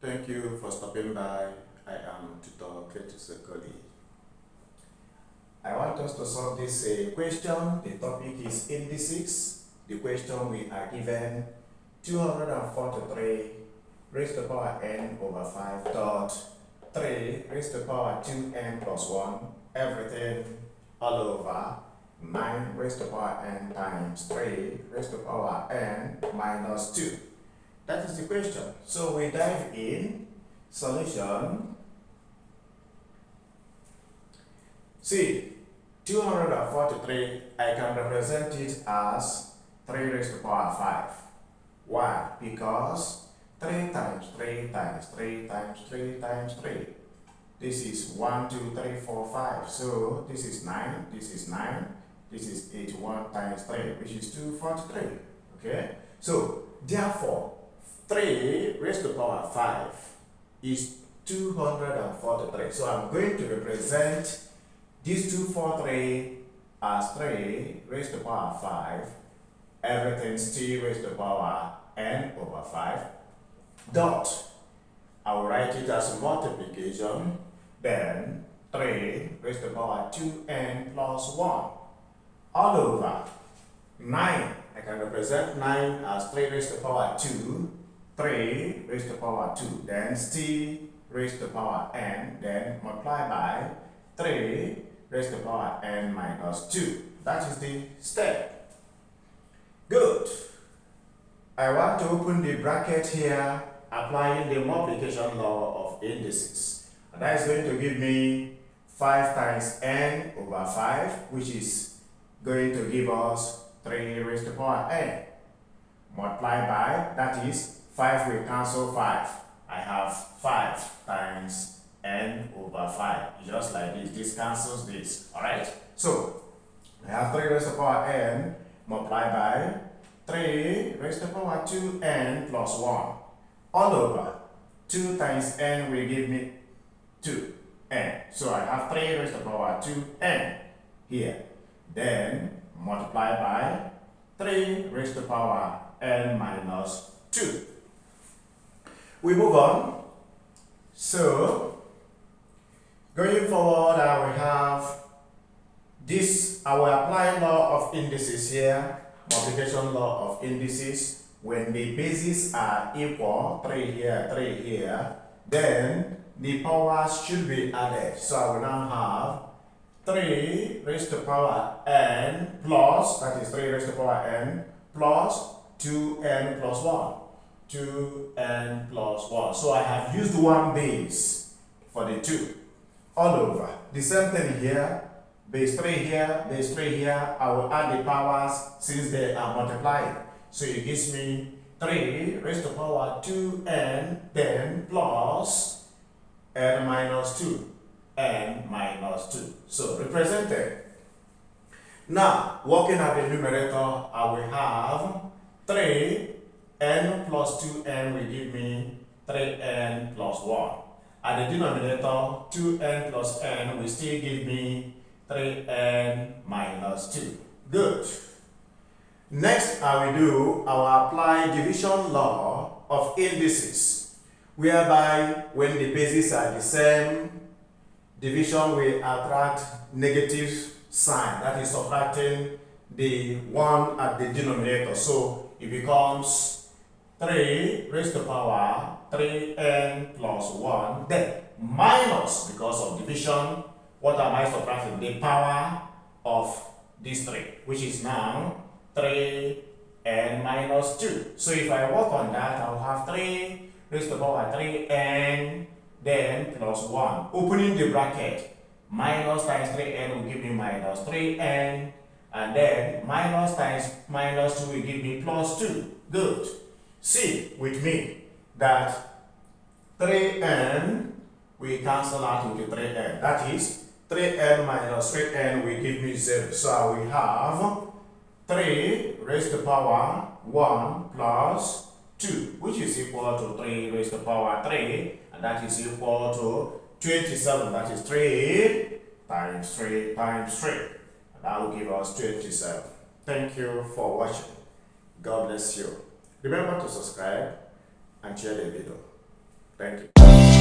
Thank you for stopping by. I am Tutor Curtis Okoli. I want us to solve this question. The topic is indices. The question we are given 243 raised to the power n over 5 dot 3 raised to the power 2n plus 1 everything all over 9 raised to the power n times 3 raised to the power n minus 2. That is the question. So we dive in. Solution. See, 243, I can represent it as 3 raised to the power 5. Why? Because 3 times 3 times 3 times 3 times 3. This is 1, 2, 3, 4, 5. So this is 9, this is 9, this is 81 times 3, which is 243. Okay? So, therefore, 3 raised to the power 5 is 243. So I'm going to represent this 243 as 3 raised to the power 5. Everything still raised to the power n over 5. Dot. I will write it as multiplication. Then 3 raised to the power 2n plus 1. All over 9. I can represent 9 as 3 raised to the power 2. 3 raised to the power 2, then still raised to the power n, then multiply by 3 raised to the power n minus 2. That is the step. Good. I want to open the bracket here, applying the multiplication law of indices. And that is going to give me 5 times n over 5, which is going to give us 3 raised to the power n. Multiply by, that is 5 will cancel 5. I have 5 times n over 5. Just like this. This cancels this. Alright? So, I have 3 raised to the power n multiplied by 3 raised to the power 2n plus 1. All over 2 times n will give me 2n. So, I have 3 raised to the power 2n here. Then, multiply by 3 raised to the power n minus 2. We move on. So, going forward, I will have this. I will apply law of indices here, multiplication law of indices. When the bases are equal, 3 here, 3 here, then the powers should be added. So, I will now have 3 raised to the power n plus, that is 3 raised to the power n, plus 2n plus 1. 2n plus 1. So I have used one base for the 2. All over. The same thing here. Base 3 here, base 3 here. I will add the powers since they are multiplying. So it gives me 3 raised to the power 2n, then plus n minus 2. n minus 2. So represented. Now, working at the numerator, I will have 3 n plus 2n will give me 3n plus 1. At the denominator, 2n plus n will still give me 3n minus 2. Good. Next, I will apply division law of indices, whereby when the bases are the same, division will attract negative sign, that is subtracting the 1 at the denominator. So it becomes 3 raised to the power 3n plus 1, then minus, because of division, what am I subtracting? The power of this 3, which is now 3n minus 2. So if I work on that, I'll have 3 raised to the power 3n, then plus 1. Opening the bracket, minus times 3n will give me minus 3n, and then minus times minus 2 will give me plus 2. Good. See with me that 3n will cancel out with the 3n. That is 3n minus 3n will give me 0. So I will have 3 raised to the power 1 plus 2, which is equal to 3 raised to the power 3, and that is equal to 27. That is 3 times 3 times 3. And that will give us 27. Thank you for watching. God bless you. Remember to subscribe and share the video. Thank you.